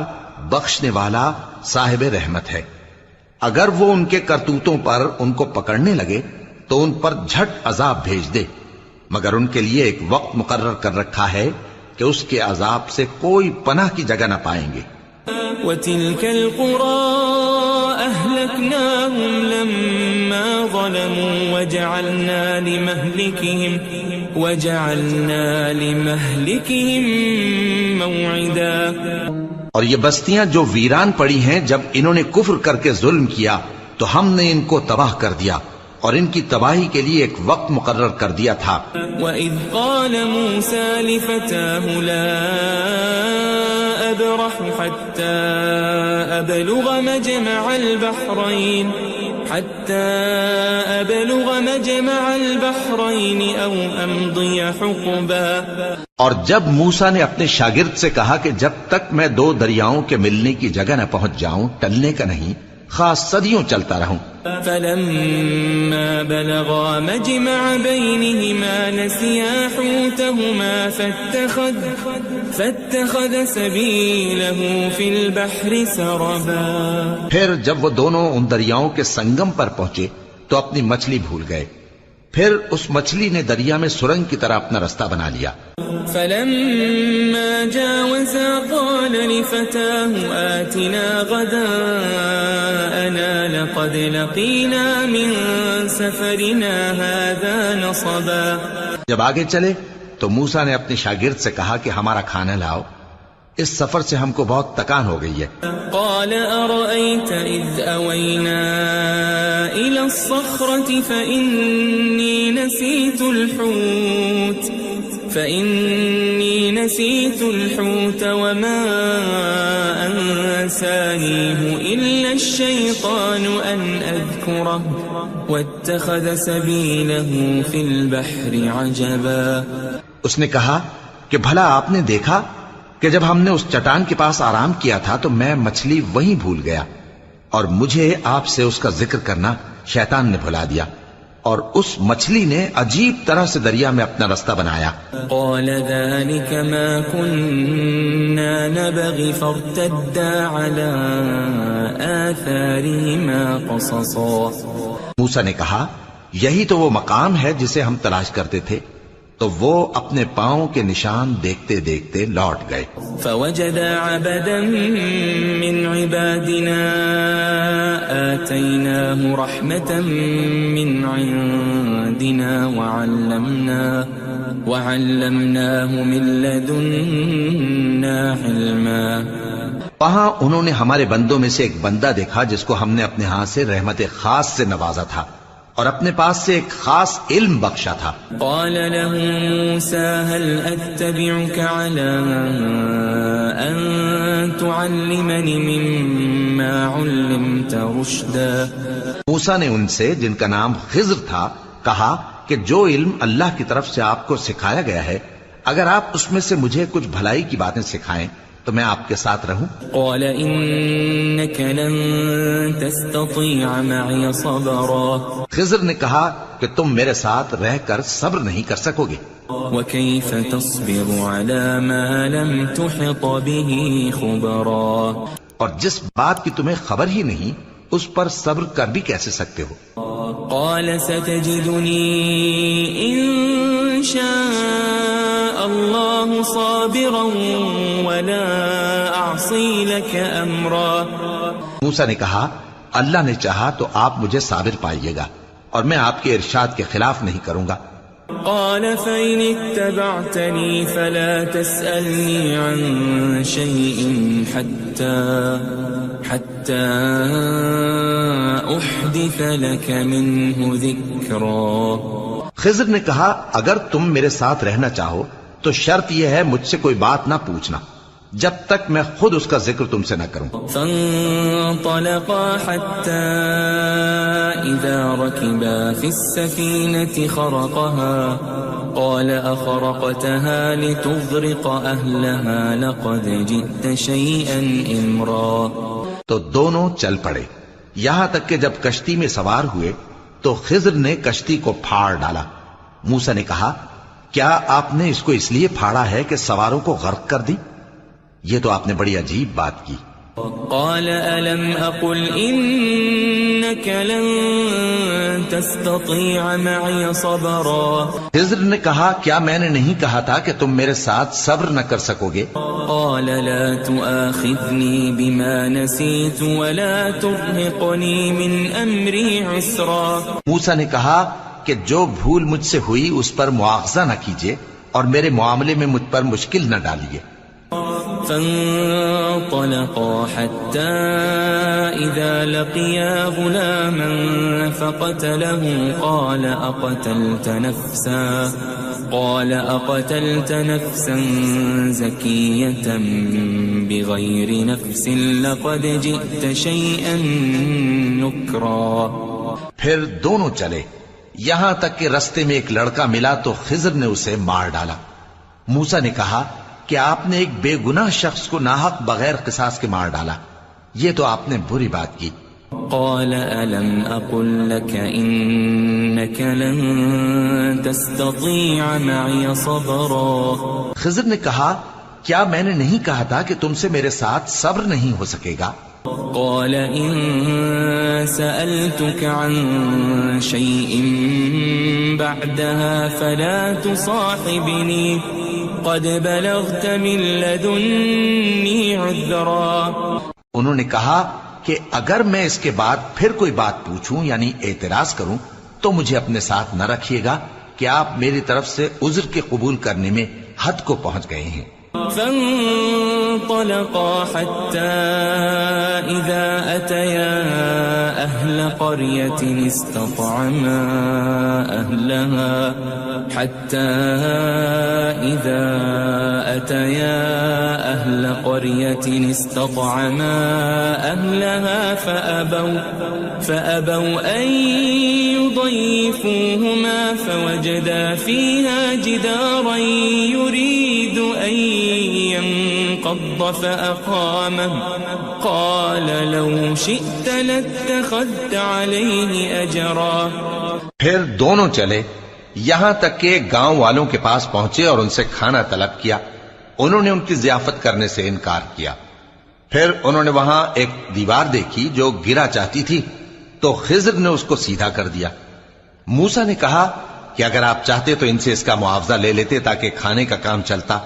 بخشنے والا صاحب رحمت ہے. اگر وہ ان کے کرتوتوں پر ان کو پکڑنے لگے تو ان پر جھٹ عذاب بھیج دے مگر ان کے لیے ایک وقت مقرر کر رکھا ہے کہ اس کے عذاب سے کوئی پناہ کی جگہ نہ پائیں گے. وَتِلْكَ الْقُرَىٰ أَهْلَكْنَاهُمْ لَمَّا ظَلَمُوا وَجَعَلْنَا لِمَهْلِكِهِمْ مَوْعِدًا. اور یہ بستیاں جو ویران پڑی ہیں جب انہوں نے کفر کر کے ظلم کیا تو ہم نے ان کو تباہ کر دیا اور ان کی تباہی کے لیے ایک وقت مقرر کر دیا تھا. وَإِذْ قَالَ مُوسَى لِفَتَاهُ لَا أَبْرَحُ حَتَّى أَبْلُغَ مَجْمَعَ الْبَحْرَيْنِ أَوْ أَمْضِيَ حُقُبًا. اور جب موسیٰ نے اپنے شاگرد سے کہا کہ جب تک میں دو دریاؤں کے ملنے کی جگہ نہ پہنچ جاؤں ٹلنے کا نہیں خاص صدیوں چلتا رہوں. فَلَمَّا بَلَغَا مَجْمَعَ بَيْنِهِمَا نَسِيَا حُوتَهُمَا فَاتَّخَذَ سَبِيلَهُ فِي الْبَحْرِ سَرَبًا. پھر جب وہ دونوں ان دریاؤں کے سنگم پر پہنچے تو اپنی مچھلی بھول گئے. پھر اس مچھلی نے دریا میں سرنگ کی طرح اپنا رستہ بنا لیا. فَلَمَّا جَاوَزَا قَالَ لِفَتَاهُ آتِنَا غَدَاءَنَا لَقَدْ لَقِينَا مِن سَفَرِنَا هَذَا نَصَبًا. جب آگے چلے تو موسیٰ نے اپنے شاگرد سے کہا کہ ہمارا کھانا لاؤ اس سفر سے ہم کو بہت تکان ہو گئی ہے. قال أرأيت إذ أوينا إلى الصخرة فإني نسيت الحوت وما أنسانيه إلا الشيطان أن أذكره واتخذ سبيله في البحر عجبا. اس نے کہا کہ بھلا آپ نے دیکھا کہ جب ہم نے اس چٹان کے پاس آرام کیا تھا تو میں مچھلی وہیں بھول گیا اور مجھے آپ سے اس کا ذکر کرنا شیطان نے بھلا دیا اور اس مچھلی نے عجیب طرح سے دریا میں اپنا رستہ بنایا. قال ذلك ما كنا نبغي فارتدا على آثارهما قصصا. موسیٰ نے کہا یہی تو وہ مقام ہے جسے ہم تلاش کرتے تھے، تو وہ اپنے پاؤں کے نشان دیکھتے دیکھتے لوٹ گئے۔ فوجد عبدا من عبادنا آتيناه رحمة من عندنا وعلمناه من لدنا علما۔ وہاں انہوں نے ہمارے بندوں میں سے ایک بندہ دیکھا جس کو ہم نے اپنے ہاں سے رحمت خاص سے نوازا تھا اور اپنے پاس سے ایک خاص علم بخشا تھا۔ قال له موسى هل أتبعك على أن تعلمني مما علمت رشدا۔ موسیٰ نے ان سے جن کا نام خضر تھا کہا کہ جو علم اللہ کی طرف سے آپ کو سکھایا گیا ہے، اگر آپ اس میں سے مجھے کچھ بھلائی کی باتیں سکھائیں تو میں آپ کے ساتھ رہوں۔ قال إنك لن تستطيع معي صبرا۔ خضر نے کہا کہ تم میرے ساتھ رہ کر صبر نہیں کر سکو گے۔ وكيف تصبر على ما لم تحط به خبرا۔ اور جس بات کی تمہیں خبر ہی نہیں اس پر صبر کر بھی کیسے سکتے ہو؟ قال ستجدني إن شاء الله صابرا ولا أعصي لك أمرا۔ موسیٰ نے کہا اللہ نے چاہا تو آپ مجھے صابر پائیے گا اور میں آپ کے ارشاد کے خلاف نہیں کروں گا۔ قال فإن اتبعتني فلا تسألني عن شيء حتى أحدث لك منه ذكرا۔ خضر نے کہا اگر تم میرے ساتھ رہنا چاہو تو شرط یہ ہے مجھ سے کوئی بات نہ پوچھنا جب تک میں خود اس کا ذکر تم سے نہ کروں۔ فانطلقا حتى إذا ركبا في السفينة خرقها قال أخرقتها لتغرق أهلها لقد جئت شيئا إمرا۔ تو دونوں چل پڑے یہاں تک کہ جب کشتی میں سوار ہوئے تو خضر نے کشتی کو پھاڑ ڈالا۔ موسیٰ نے کہا کیا آپ نے اس کو اس لیے پھاڑا ہے کہ سواروں کو غرق کر دی؟ یہ تو آپ نے بڑی عجیب بات کی۔ قال ألم أقل إنك لن تستطيع معي صبرا۔ خضر نے کہا کیا میں نے نہیں کہا تھا کہ تم میرے ساتھ صبر نہ کر سکو گے؟ قال لا تؤاخذني بما نسيت ولا ترهقني من أمري عسرا۔ موسیٰ نے کہا کہ جو بھول مجھ سے ہوئی اس پر مواخذہ نہ کیجیے اور میرے معاملے میں مجھ پر مشکل نہ ڈالیے۔ فانطلقا حتى إذا لقيا غلاما فقتله قال أقتلت نفسا زكية بغير نفس لقد جئت شيئا نكرا۔ پھر دونوں چلے یہاں تک کہ رستے میں ایک لڑکا ملا تو خضر نے اسے مار ڈالا۔ موسیٰ نے کہا کہ آپ نے ایک بے گناہ شخص کو ناحق بغیر قصاص کے مار ڈالا، یہ تو آپ نے بری بات کی۔ قال ألم أقل لك إنك لن تستطيع معي صبرا۔ خضر نے کہا کیا میں نے نہیں کہا تھا کہ تم سے میرے ساتھ صبر نہیں ہو سکے گا؟ قال إن سألتك عن شيء بعدها فلا تصاحبني قد بلغت من لدني عذرا۔ انہوں نے کہا کہ اگر میں اس کے بعد پھر کوئی بات پوچھوں یعنی اعتراض کروں تو مجھے اپنے ساتھ نہ رکھیے گا کہ آپ میری طرف سے عذر کے قبول کرنے میں حد کو پہنچ گئے ہیں۔ فانطلقا حتى إذا أتيا أهل قرية استطعما أهلها فأبوا أن يضيفوهما فوجدا فيها جدارا يريد أن ينقض فأقامه قال لو شئت لاتخذت عليه أجرا۔ پھر دونوں چلے یہاں تک کہ گاؤں والوں کے پاس پہنچے اور ان سے کھانا طلب کیا۔ انہوں نے ان کی ضیافت کرنے سے انکار کیا۔ پھر انہوں نے وہاں ایک دیوار دیکھی جو گرا چاہتی تھی تو خضر نے اس کو سیدھا کر دیا۔ موسیٰ نے کہا کہ اگر آپ چاہتے تو ان سے اس کا معاوضہ لے لیتے تاکہ کھانے کا کام چلتا۔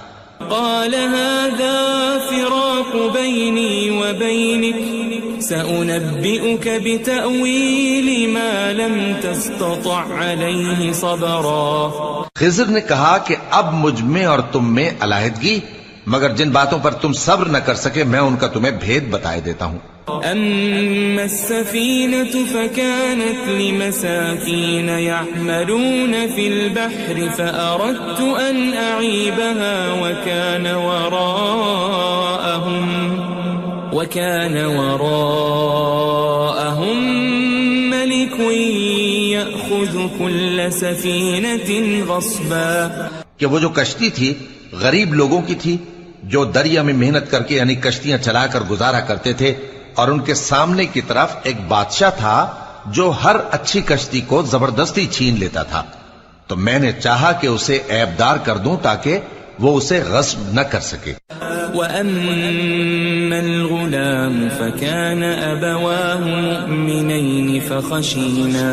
قال هذا فراق بيني وبينك سأنبئك بتأويل ما لم تستطع عليه صبرا۔ خضر نے کہا کہ اب مجھ میں اور تم میں علیحدگی، مگر جن باتوں پر تم صبر نہ کر سکے میں ان کا تمہیں بھید بتائے دیتا ہوں۔ أما السفينة فكانت لمساكين يعملون في البحر فأردت أن أعيبها وكان وراءهم ملك يأخذ كل سفينة غصبا، کہ وہ جو کشتی تھی غریب لوگوں کی تھی جو دریا میں محنت کر کے یعنی کشتیاں چلا کر گزارا کرتے تھے، اور ان کے سامنے کی طرف ایک بادشاہ تھا جو ہر اچھی کشتی کو زبردستی چھین لیتا تھا، تو میں نے چاہا کہ اسے عیبدار کر دوں تاکہ وہ اسے غصب نہ کر سکے۔ وَأَمَّا الْغُلَامُ فَكَانَ أَبَوَاهُ مُؤْمِنَيْنِ فَخَشِينَا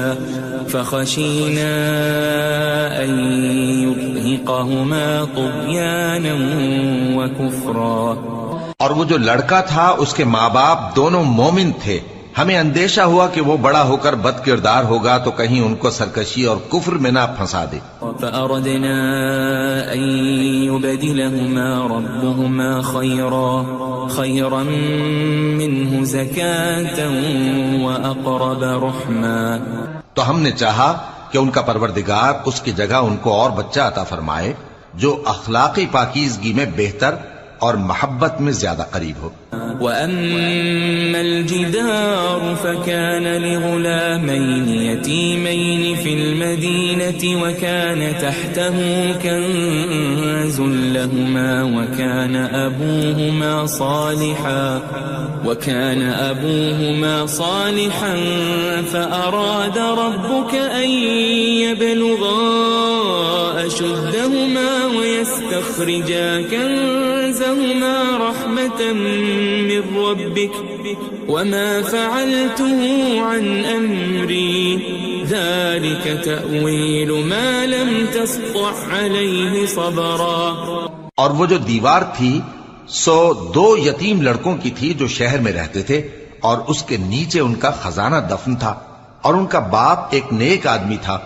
أَن يُرْهِقَهُمَا طُغْيَانًا وَكُفْرًا۔ اور وہ جو لڑکا تھا اس کے ماں باپ دونوں مومن تھے، ہمیں اندیشہ ہوا کہ وہ بڑا ہو کر بد کردار ہوگا تو کہیں ان کو سرکشی اور کفر میں نہ پھنسا دے۔ فَأَرَدْنَا أَن يُبْدِلَهُمَا رَبُّهُمَا خَيْرًا مِّنْهُ زَكَاةً وَأَقْرَبَ رُحْمًا۔ تو ہم نے چاہا کہ ان کا پروردگار اس کی جگہ ان کو اور بچہ عطا فرمائے جو اخلاقی پاکیزگی میں بہتر اور محبت میں زیادہ قریب ہو۔ وَأَمَّا الْجِدَارُ فَكَانَ لِغُلَامَيْنِ يَتِيمَيْنِ فِي الْمَدِينَةِ وَكَانَ تَحْتَهُ كَنزٌ لَهُمَا وَكَانَ أَبُوهُمَا صَالِحًا فَأَرَادَ رَبُّكَ أَن يَبْلُغَا أَشُدَّهُمَا وَيَسْتَخْرِجَا كَنزَهُمَا رَحْمَةً من ربك وما فعلته عن أمري ذلك تأويل ما لم تسطع عليه صبرا۔ اور وہ جو دیوار تھی سو 2 یتیم لڑکوں کی تھی جو شہر میں رہتے تھے، اور اس کے نیچے ان کا خزانہ دفن تھا، اور ان کا باپ ایک نیک آدمی تھا،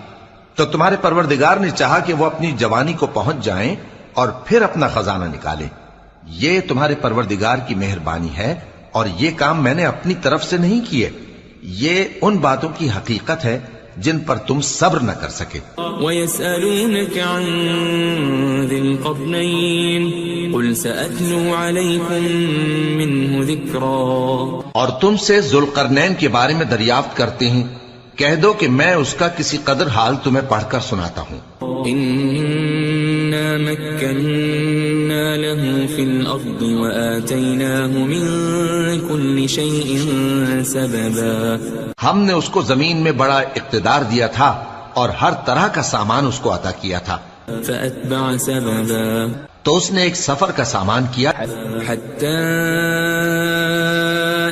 تو تمہارے پروردگار نے چاہا کہ وہ اپنی جوانی کو پہنچ جائیں اور پھر اپنا خزانہ نکالیں۔ یہ تمہارے پروردگار کی مہربانی ہے، اور یہ کام میں نے اپنی طرف سے نہیں کیے، یہ ان باتوں کی حقیقت ہے جن پر تم صبر نہ کر سکے۔ وَيَسْأَلُونَكَ عَنْ ذِي الْقَرْنَيْنِ قُلْ سَأَتْلُو عَلَيْكُمْ مِنْهُ ذِكْرًا۔ اور تم سے ذوالقرنین کے بارے میں دریافت کرتے ہیں، کہہ دو کہ میں اس کا کسی قدر حال تمہیں پڑھ کر سناتا ہوں۔ إِنَّا مَكَّنَّا لَهُ فِي الْأَرْضِ وَآتَيْنَاهُ مِن كُلِّ شَيْءٍ سَبَبًا۔ ہم نے اس کو زمین میں بڑا اقتدار دیا تھا اور ہر طرح کا سامان اس کو عطا کیا تھا۔ فَأَتْبَعَ سَبَبًا، تو اس نے ایک سفر کا سامان کیا، حَتَّى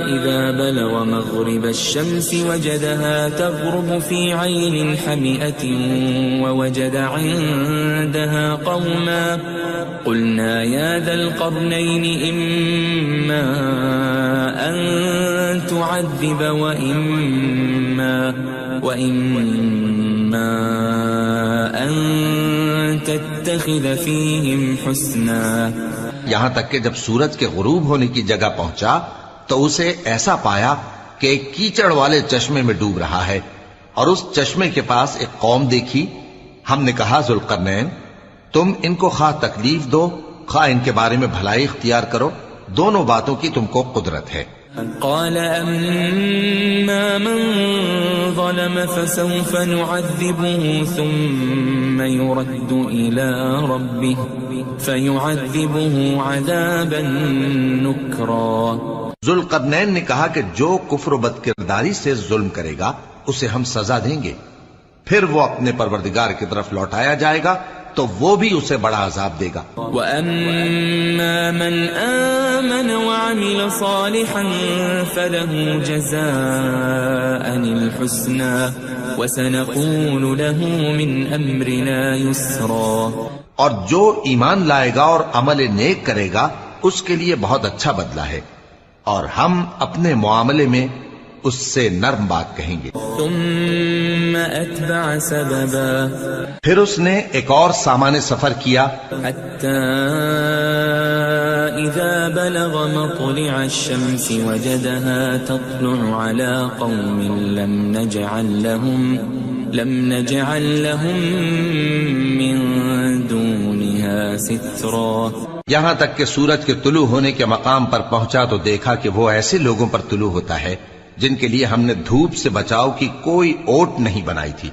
إِذَا بَلَغَ مَغْرِبَ الشَّمْسِ وَجَدَهَا تَغْرُبُ فِي عَيْنٍ حَمِئَةٍ وَوَجَدَ عِندَهَا قَوْمًا قُلْنَا يَا ذَا الْقَرْنَيْنِ إِمَّا أَن تُعَذِّبَ وَإِمَّا أَن تَتَّخِذَ فِيهِمْ حُسْنًا۔ یہاں تک کہ جب سورج کے غروب ہونے کی جگہ پہنچا تو اسے ایسا پایا کہ ایک کیچڑ والے چشمے میں ڈوب رہا ہے، اور اس چشمے کے پاس ایک قوم دیکھی۔ ہم نے کہا ذوالقرنین، تم ان کو خواہ تکلیف دو خواہ ان کے بارے میں بھلائی اختیار کرو، دونوں باتوں کی تم کو قدرت ہے۔ قال أما من ظلم فسوف نعذبه ثم يرد إلى ربه فيعذبه عذابا نكرا۔ ذوالقرنین نے کہا کہ جو کفر و بد کرداری سے ظلم کرے گا اسے ہم سزا دیں گے، پھر وہ اپنے پروردگار کی طرف لوٹایا جائے گا تو وہ بھی اسے بڑا عذاب دے گا۔ وَأَمَّا مَنْ آمَنَ وَعَمِلَ صَالِحًا فَلَهُ جَزَاءً الْحُسْنَى وَسَنَقُولُ لَهُ مِنْ أَمْرِنَا يُسْرًا۔ اور جو ایمان لائے گا اور عمل نیک کرے گا اس کے لیے بہت اچھا بدلہ ہے، اور ہم اپنے معاملے میں اس سے نرم بات کہیں گے۔ ثم اتبع سببا، پھر اس نے ایک اور سامان سفر کیا، حتى اذا بلغ مطلع الشمس وجدها تطلع على قوم لم نجعل لهم من دونها سترا۔ یہاں تک کہ سورج کے طلوع ہونے کے مقام پر پہنچا تو دیکھا کہ وہ ایسے لوگوں پر طلوع ہوتا ہے جن کے لیے ہم نے دھوپ سے بچاؤ کی کوئی اوٹ نہیں بنائی تھی۔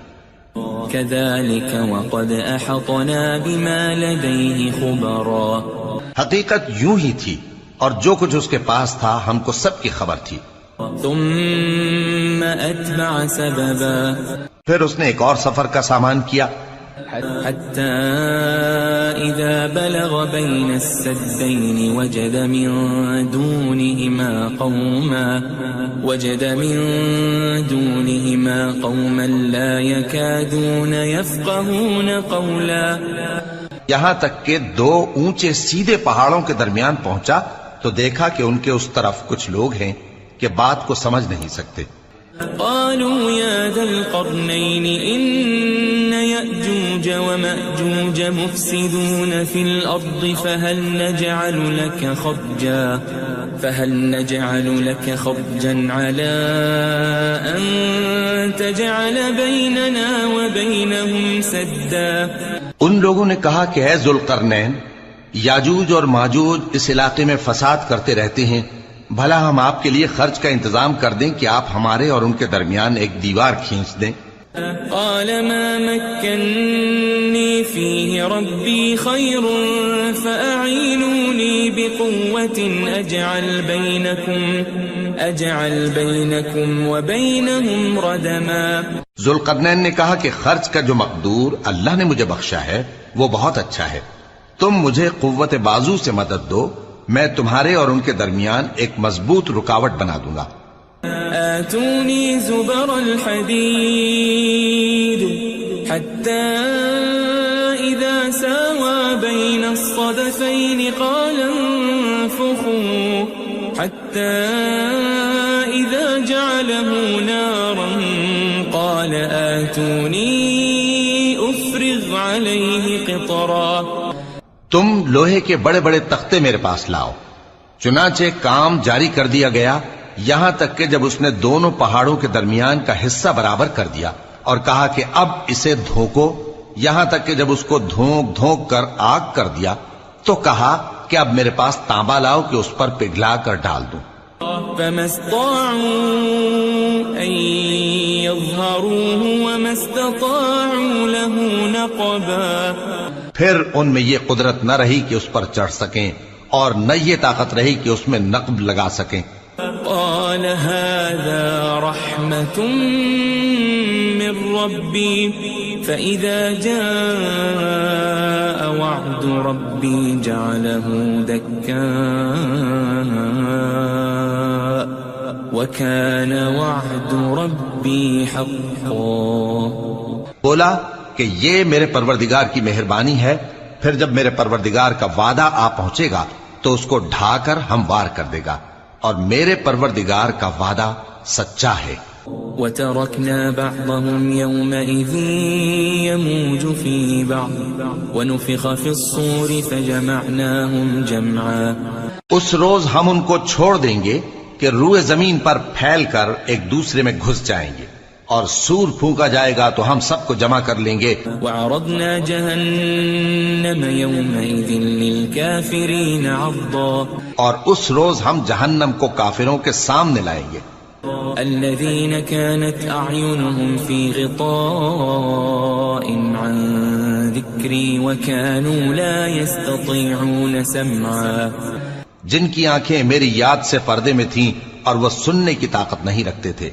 كذلك وقد احطنا بما لديه خبرا، حقیقت یوں ہی تھی اور جو کچھ اس کے پاس تھا ہم کو سب کی خبر تھی۔ ثم اتبع سببا، پھر اس نے ایک اور سفر کا سامان کیا، حتى إذا بلغ بين السدين وجد من دونهما قوما لا يكادون يفقهون قولا۔ یہاں تک کہ دو اونچے سیدھے پہاڑوں کے درمیان پہنچا تو دیکھا کہ ان کے اس طرف کچھ لوگ ہیں کہ بات کو سمجھ نہیں سکتے۔ قالوا يا ذا القرنين إن يأجوج ومأجوج مفسدون في الأرض فهل نجعل لك خرجا على أن تجعل بيننا وبينهم سدا۔ ان لوگوں نے کہا کہ اے ذوالقرنین، یاجوج اور ماجوج اس علاقے میں فساد کرتے رہتے ہیں، بھلا ہم آپ کے لیے خرچ کا انتظام کر دیں کہ آپ ہمارے اور ان کے درمیان ایک دیوار کھینچ دیں۔ قال ما مكنني فيه ربي خير فأعينوني بقوة أجعل بينكم وبينهم ردما۔ ذوالقرنین نے کہا کہ خرچ کا جو مقدور اللہ نے مجھے بخشا ہے وہ بہت اچھا ہے، تم مجھے قوت بازو سے مدد دو، میں تمہارے اور ان کے درمیان ایک مضبوط رکاوٹ بنا دوں گا۔ آتونی زبر الحدید حتى اذا ساوى بين الصدفين قال انفخوا حتى اذا جعله نارا قال آتونی افرغ عليه قطرا۔ تم لوہے کے بڑے بڑے تختے میرے پاس لاؤ۔ چنانچہ کام جاری کر دیا گیا، یہاں تک کہ جب اس نے دونوں پہاڑوں کے درمیان کا حصہ برابر کر دیا اور کہا کہ اب اسے دھوکو، یہاں تک کہ جب اس کو دھونک دھونک کر آگ کر دیا تو کہا کہ اب میرے پاس تانبا لاؤ کہ اس پر پگھلا کر ڈال دوں۔ فما استطاعوا ان يظهروه وما استطاعوا له نقبا، پھر ان میں یہ قدرت نہ رہی کہ اس پر چڑھ سکیں اور نہ یہ طاقت رہی کہ اس میں نقب لگا سکیں۔ قال هذا رحمة من ربي فإذا جاء وعد ربي جعله دكاء وكان وعد ربي حقا۔ بولا کہ یہ میرے پروردگار کی مہربانی ہے، پھر جب میرے پروردگار کا وعدہ آ پہنچے گا تو اس کو ڈھا کر ہموار کر دے گا، اور میرے پروردگار کا وعدہ سچا ہے۔ وَتَرَكْنَا بَعْضَهُمْ يَوْمَئِذٍ يَمُوجُ فِي بَعْضٍ وَنُفِخَ فِي الصُّورِ فَجَمَعْنَاهُمْ جَمْعًا۔ اس روز ہم ان کو چھوڑ دیں گے کہ روئے زمین پر پھیل کر ایک دوسرے میں گھس جائیں گے، اور سور پھونکا جائے گا تو ہم سب کو جمع کر لیں گے۔ وَعَرَضْنَا جَهَنَّمَ يَوْمَئِذٍ لِلْكَافِرِينَ عَرْضًا، اور اس روز ہم جہنم کو کافروں کے سامنے لائیں گے۔ الَّذِينَ كَانَتْ أَعْيُنُهُمْ فِي غِطَاءٍ عَنْ ذِكْرِي وَكَانُوا لَا يَسْتَطِيعُونَ سَمْعًا، جن کی آنکھیں میری یاد سے پردے میں تھیں اور وہ سننے کی طاقت نہیں رکھتے تھے۔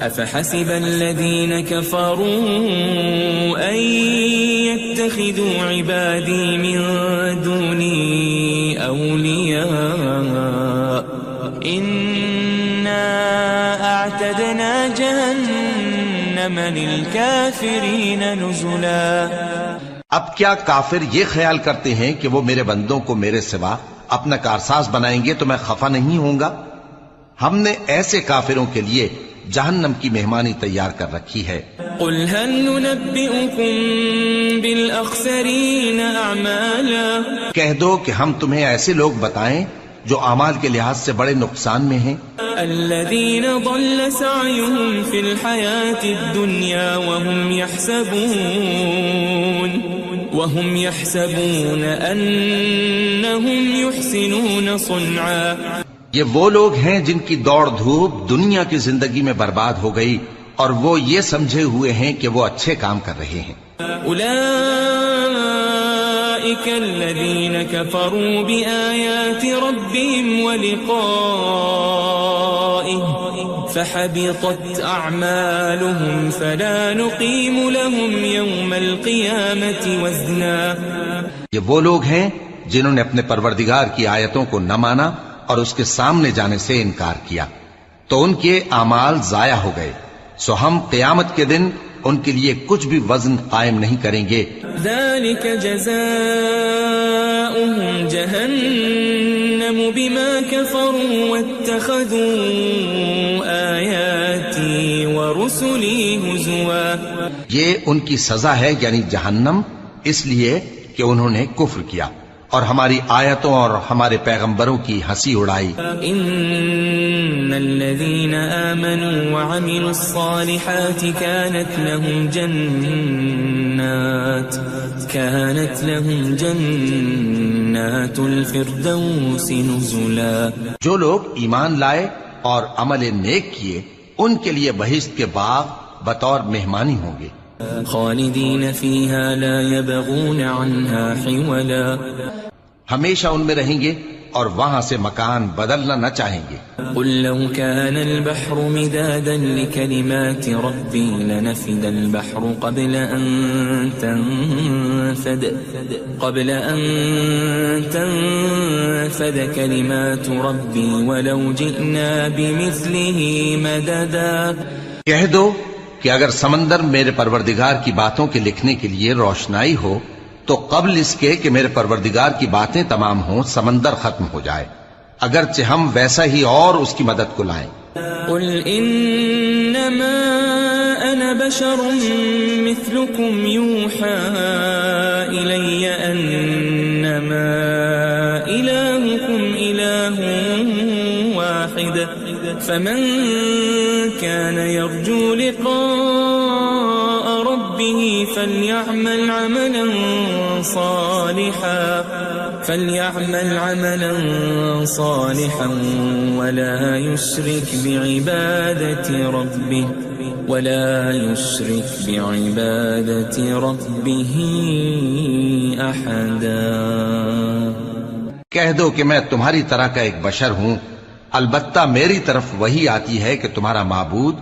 أَفَحَسِبَ الَّذِينَ كَفَرُوا أَن تتخذوا عبادي من دوني أولياء إنا أعتدنا جهنم للكافرين نزلا. اب کیا کافر یہ خیال کرتے ہیں کہ وہ میرے بندوں کو میرے سوا اپنا کارساز بنائیں گے تو میں خفا نہیں ہوں گا؟ ہم نے ایسے کافروں کے لیے جہنم کی مہمانی تیار کر رکھی ہے. قل هل ننبئكم بالأخسرين أعمالا. کہہ دو کہ ہم تمہیں ایسے لوگ بتائیں جو اعمال کے لحاظ سے بڑے نقصان میں ہیں. الذين ضل سعيهم في الحياة الدنيا وهم يحسبون أنهم يحسنون صنعا. یہ وہ لوگ ہیں جن کی دوڑ دھوپ دنیا کی زندگی میں برباد ہو گئی اور وہ یہ سمجھے ہوئے ہیں کہ وہ اچھے کام کر رہے ہیں. أولئك الذين كفروا بآيات ربهم ولقائه فحبطت أعمالهم فلا نقيم لهم يوم القيامة وزنا. یہ وہ لوگ ہیں جنہوں نے اپنے پروردگار کی آیتوں کو نہ مانا اور اس کے سامنے جانے سے انکار کیا تو ان کے اعمال ضائع ہو گئے، سو ہم قیامت کے دن ان کے لیے کچھ بھی وزن قائم نہیں کریں گے. ذلك جزاؤهم جهنم بما كفروا واتخذوا آياتي ورسلي هزوا. یہ ان کی سزا ہے یعنی جہنم، اس لیے کہ انہوں نے کفر کیا اور ہماری آیتوں اور ہمارے پیغمبروں کی ہنسی اڑائی. ان الذين آمنوا وعملوا الصالحات كانت لهم جنات الفردوس نزلا. جو لوگ ایمان لائے اور عمل نیک کیے ان کے لیے بہشت کے باغ بطور مہمانی ہوں گے. خالدین فیہا لا یبغون عنہا حولا. ہمیشہ ان میں رہیں گے اور وہاں سے مکان بدلنا نہ چاہیں گے. قل لو كان البحر مدادا لكلمات ربي لنفد البحر قبل أن تنفد كلمات ربي ولو جئنا بمثله مددا. کہہ دو کہ اگر سمندر میرے پروردگار کی باتوں کے لکھنے کے لیے روشنائی ہو تو قبل اس کے کہ میرے پروردگار کی باتیں تمام ہوں سمندر ختم ہو جائے، اگرچہ ہم ویسا ہی اور اس کی مدد کو لائیں. قل انما انا بشر مثلكم يوحى الي انما الهكم اله واحد فمن كان يرجو لقاء ربه فليعمل عملا صالحا ولا يشرك بعبادة ربه أحدا. کہہ دو کہ میں تمہاری طرح کا ایک بشر ہوں، البتہ میری طرف وہی آتی ہے کہ تمہارا معبود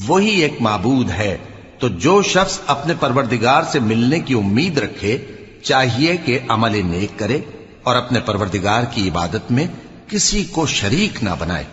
وہی ایک معبود ہے. تو جو شخص اپنے پروردگار سے ملنے کی امید رکھے چاہیے کہ عمل نیک کرے اور اپنے پروردگار کی عبادت میں کسی کو شریک نہ بنائے.